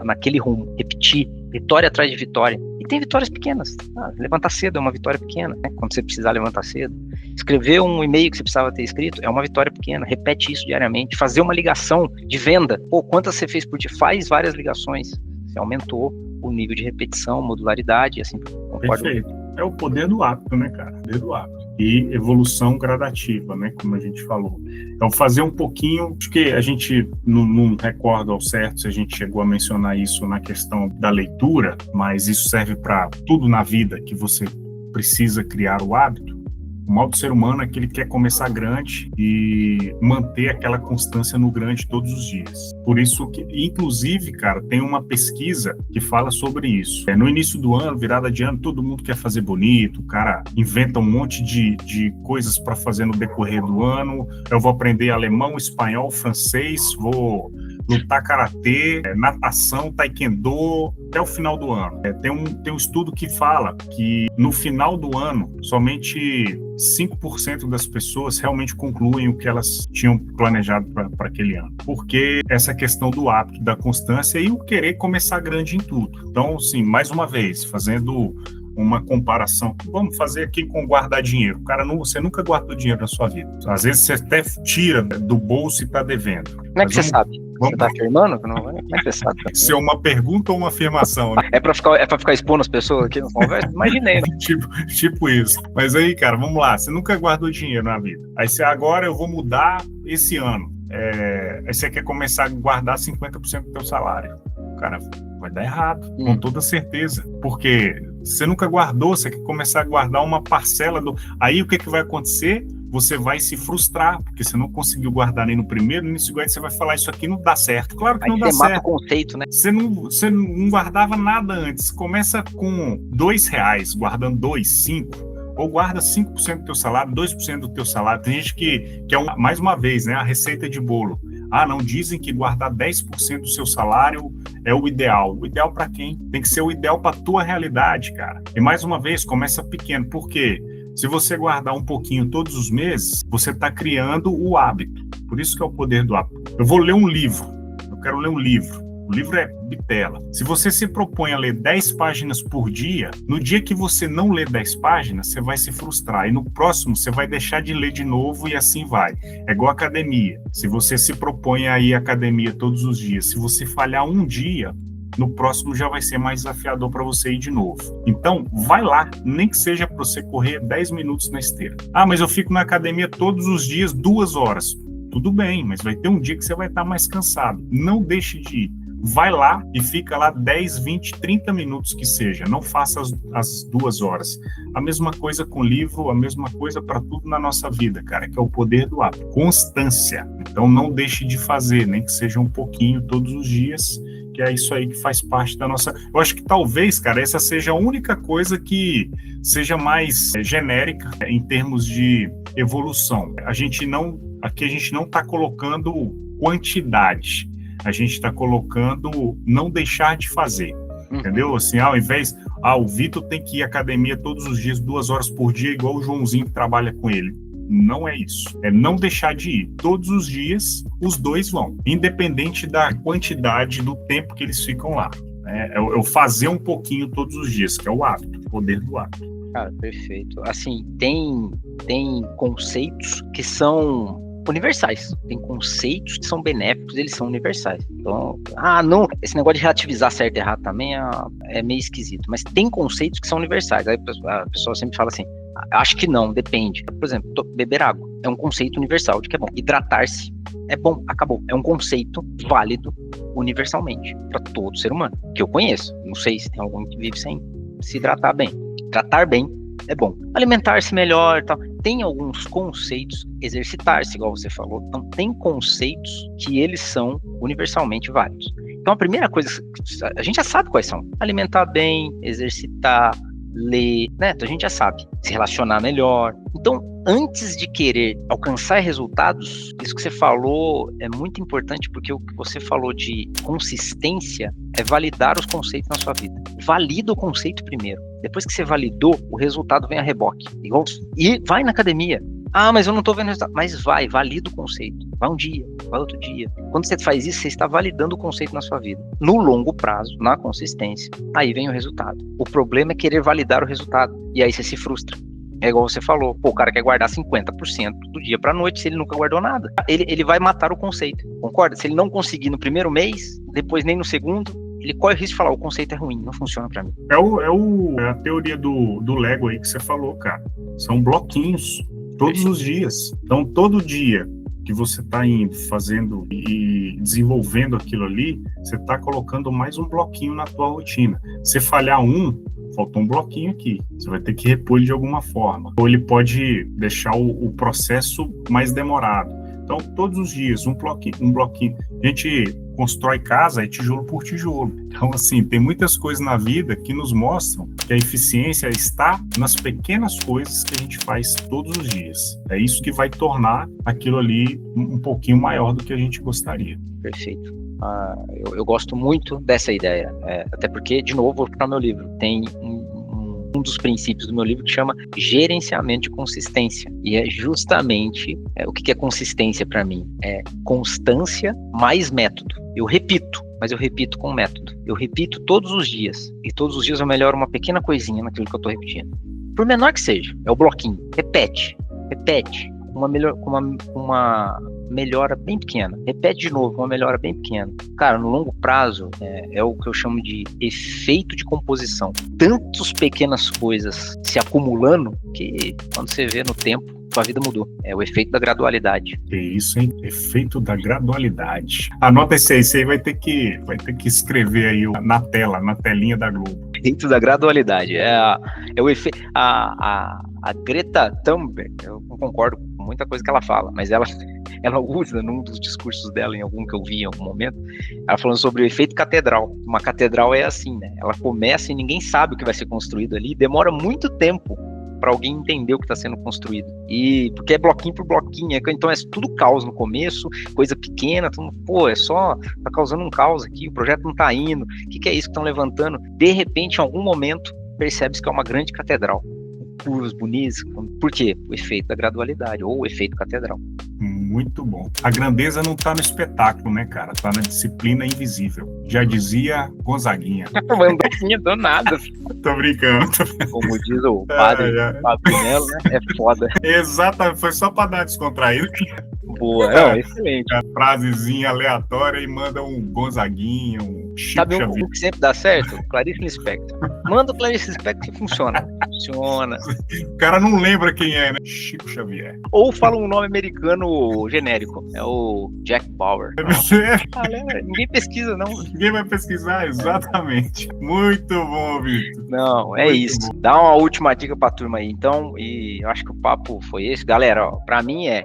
naquele rumo, repetir, vitória atrás de vitória. E tem vitórias pequenas. Levantar cedo é uma vitória pequena, né? Quando você precisar levantar cedo. Escrever um e-mail que você precisava ter escrito é uma vitória pequena. Repete isso diariamente. Fazer uma ligação de venda. Pô, quantas você fez por dia? Faz várias ligações. Você aumentou o nível de repetição, modularidade e assim. Perfeito. É o poder do hábito, né, cara? O poder do hábito. E evolução gradativa, né, como a gente falou. Então, fazer um pouquinho, acho que a gente não recorda ao certo se a gente chegou a mencionar isso na questão da leitura, mas isso serve para tudo na vida que você precisa criar o hábito. O mal do ser humano é que ele quer começar grande e manter aquela constância no grande todos os dias. Por isso que, inclusive, cara, tem uma pesquisa que fala sobre isso. No início do ano, virada de ano, todo mundo quer fazer bonito, o cara inventa um monte de coisas para fazer no decorrer do ano. Eu vou aprender alemão, espanhol, francês, vou lutar karatê, natação, taekwondo, até o final do ano. Tem um estudo que fala que no final do ano, somente 5% das pessoas realmente concluem o que elas tinham planejado para aquele ano. Porque essa questão do hábito, da constância e o querer começar grande em tudo. Então, assim, mais uma vez, fazendo uma comparação. Vamos fazer aqui com guardar dinheiro. Cara, você nunca guardou dinheiro na sua vida. Às vezes você até tira do bolso e está devendo. Como é que você sabe? Você está afirmando? Como é que você sabe? Se é uma pergunta ou uma afirmação, né? É para ficar expondo as pessoas aqui na conversa? Imaginei, né? tipo isso. Mas aí, cara, vamos lá. Você nunca guardou dinheiro na vida. Aí agora eu vou mudar esse ano. Aí você quer começar a guardar 50% do teu salário. Cara, vai dar errado, com toda certeza. Porque você nunca guardou, você quer começar a guardar uma parcela do... Aí o que vai acontecer? Você vai se frustrar, porque você não conseguiu guardar nem no primeiro, nem no segundo, você vai falar, isso aqui não dá certo. Claro que aí não dá certo. Mata o conceito, né? Você não guardava nada antes. Começa com R$2, guardando 2, 5, ou guarda 5% do teu salário, 2% do teu salário. Tem gente que é, mais uma vez, né, a receita de bolo. Não dizem que guardar 10% do seu salário é o ideal. O ideal para quem? Tem que ser o ideal para tua realidade, cara. E mais uma vez, começa pequeno. Por quê? Se você guardar um pouquinho todos os meses, você está criando o hábito. Por isso que é o poder do hábito. Eu vou ler um livro. Eu quero ler um livro. O livro é bitela. Se você se propõe a ler 10 páginas por dia, no dia que você não lê 10 páginas, você vai se frustrar. E no próximo, você vai deixar de ler de novo e assim vai. É igual academia. Se você se propõe a ir à academia todos os dias, se você falhar um dia, no próximo já vai ser mais desafiador para você ir de novo. Então, vai lá, nem que seja para você correr 10 minutos na esteira. Ah, mas eu fico na academia todos os dias 2 horas. Tudo bem, mas vai ter um dia que você vai estar mais cansado. Não deixe de ir. Vai lá e fica lá 10, 20, 30 minutos que seja. Não faça as 2 horas. A mesma coisa com livro, a mesma coisa para tudo na nossa vida, cara, que é o poder do hábito. Constância. Então, não deixe de fazer, nem que seja um pouquinho todos os dias, que é isso aí que faz parte da nossa... Eu acho que talvez, cara, essa seja a única coisa que seja mais genérica em termos de evolução. Aqui a gente não está colocando quantidade, a gente está colocando não deixar de fazer, entendeu? Assim, ao invés, o Vitor tem que ir à academia todos os dias, 2 horas por dia, igual o Joãozinho que trabalha com ele. Não é isso. É não deixar de ir. Todos os dias, os 2 vão, independente da quantidade do tempo que eles ficam lá. É eu fazer um pouquinho todos os dias, que é o hábito, o poder do hábito. Cara, perfeito. Assim, tem conceitos que são universais. Tem conceitos que são benéficos, eles são universais. Então, não, esse negócio de relativizar certo e errado também é meio esquisito. Mas tem conceitos que são universais. Aí a pessoa sempre fala assim, acho que não, depende. Por exemplo, beber água é um conceito universal de que é bom. Hidratar-se é bom, acabou. É um conceito válido universalmente para todo ser humano, que eu conheço. Não sei se tem algum que vive sem se hidratar bem. Tratar bem é bom. Alimentar-se melhor, tal. Tem alguns conceitos, exercitar-se, igual você falou. Então, tem conceitos que eles são universalmente válidos. Então, a primeira coisa, a gente já sabe quais são. Alimentar bem, exercitar, ler, né? Então, a gente já sabe. Se relacionar melhor. Então, antes de querer alcançar resultados, isso que você falou é muito importante, porque o que você falou de consistência é validar os conceitos na sua vida. Valida o conceito primeiro. Depois que você validou, o resultado vem a reboque. E vai na academia. Mas eu não estou vendo resultado. Mas valida o conceito. Vai um dia, vai outro dia. Quando você faz isso, você está validando o conceito na sua vida. No longo prazo, na consistência, aí vem o resultado. O problema é querer validar o resultado. E aí você se frustra. É igual você falou, o cara quer guardar 50% do dia para a noite, se ele nunca guardou nada. Ele vai matar o conceito, concorda? Se ele não conseguir no primeiro mês, depois nem no segundo, ele corre o risco de falar, o conceito é ruim, não funciona para mim. É a teoria do Lego aí que você falou, cara. São bloquinhos, todos os dias. Então, todo dia que você está indo, fazendo e desenvolvendo aquilo ali, você está colocando mais um bloquinho na tua rotina. Se falhar faltou um bloquinho aqui, você vai ter que repor ele de alguma forma. Ou ele pode deixar o processo mais demorado. Então, todos os dias, um bloquinho. A gente constrói casa tijolo por tijolo. Então, assim, tem muitas coisas na vida que nos mostram que a eficiência está nas pequenas coisas que a gente faz todos os dias. É isso que vai tornar aquilo ali um pouquinho maior do que a gente gostaria. Perfeito. Eu gosto muito dessa ideia, até porque, de novo, vou para o meu livro, tem um dos princípios do meu livro que chama gerenciamento de consistência, e é justamente o que é consistência para mim, é constância mais método. Eu repito, mas eu repito com método, eu repito todos os dias, e todos os dias eu melhoro uma pequena coisinha naquilo que eu estou repetindo, por menor que seja, é o bloquinho, repete, uma melhora bem pequena. Repete de novo, uma melhora bem pequena. Cara, no longo prazo, é o que eu chamo de efeito de composição. Tantas pequenas coisas se acumulando que quando você vê no tempo, sua vida mudou. É o efeito da gradualidade. É isso, hein? Efeito da gradualidade. Anota esse aí vai ter que escrever aí na telinha da Globo. Efeito da gradualidade. É o efeito. A Greta Thunberg, eu não concordo com muita coisa que ela fala, mas ela usa num dos discursos dela, em algum que eu vi em algum momento, ela falando sobre o efeito catedral. Uma catedral é assim, né? Ela começa e ninguém sabe o que vai ser construído ali, demora muito tempo para alguém entender o que está sendo construído. E porque é bloquinho por bloquinho, então é tudo caos no começo, coisa pequena, tá causando um caos aqui, o projeto não tá indo, o que é isso que estão levantando? De repente, em algum momento, percebe-se que é uma grande catedral. Curvas bonitas. Por quê? O efeito da gradualidade, ou o efeito catedral. Muito bom. A grandeza não tá no espetáculo, né, cara? Tá na disciplina invisível. Já dizia Gonzaguinha. Mandacinha do nada. Tô brincando. Como diz o padre Fábio Melo, né? É foda. Exatamente, foi só pra dar descontraído. Boa, não, excelente. A frasezinha aleatória e manda um Gonzaguinha, um Chico Sabe Xavier. o que sempre dá certo? Clarice Lispector. Manda o Clarice Lispector que funciona. Funciona. O cara não lembra quem é, né? Chico Xavier. Ou fala um nome americano genérico. É o Jack Bauer. Ninguém pesquisa, não. Ninguém vai pesquisar, exatamente. Muito bom, Vitor. Não, é Muito isso. bom. Dá uma última dica pra turma aí, então. E eu acho que o papo foi esse. Galera, ó, pra mim é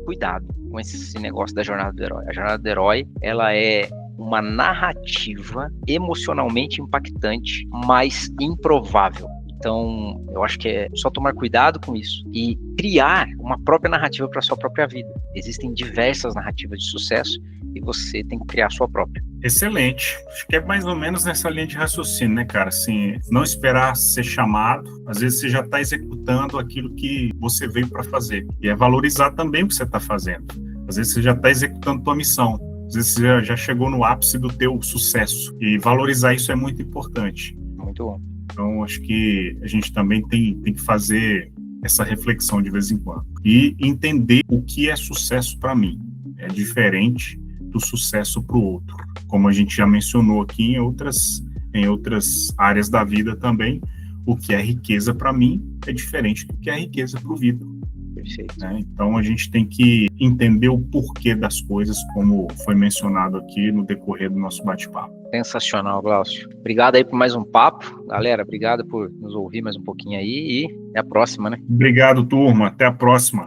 cuidado com esse negócio da jornada do herói. A jornada do herói, ela é uma narrativa emocionalmente impactante, mas improvável. Então, eu acho que é só tomar cuidado com isso e criar uma própria narrativa para sua própria vida. Existem diversas narrativas de sucesso e você tem que criar a sua própria. Excelente. Acho que é mais ou menos nessa linha de raciocínio, né, cara? Assim, não esperar ser chamado. Às vezes você já está executando aquilo que você veio para fazer. E é valorizar também o que você está fazendo. Às vezes você já está executando tua missão. Às vezes você já chegou no ápice do teu sucesso. E valorizar isso é muito importante. Muito bom. Então, acho que a gente também tem que fazer essa reflexão de vez em quando. E entender o que é sucesso para mim. É diferente do sucesso para o outro. Como a gente já mencionou aqui em outras áreas da vida também, o que é riqueza para mim é diferente do que é riqueza para o Vitor. Perfeito. Né? Então a gente tem que entender o porquê das coisas, como foi mencionado aqui no decorrer do nosso bate-papo. Sensacional, Glaucio. Obrigado aí por mais um papo. Galera, obrigado por nos ouvir mais um pouquinho aí e até a próxima, né? Obrigado, turma. Até a próxima.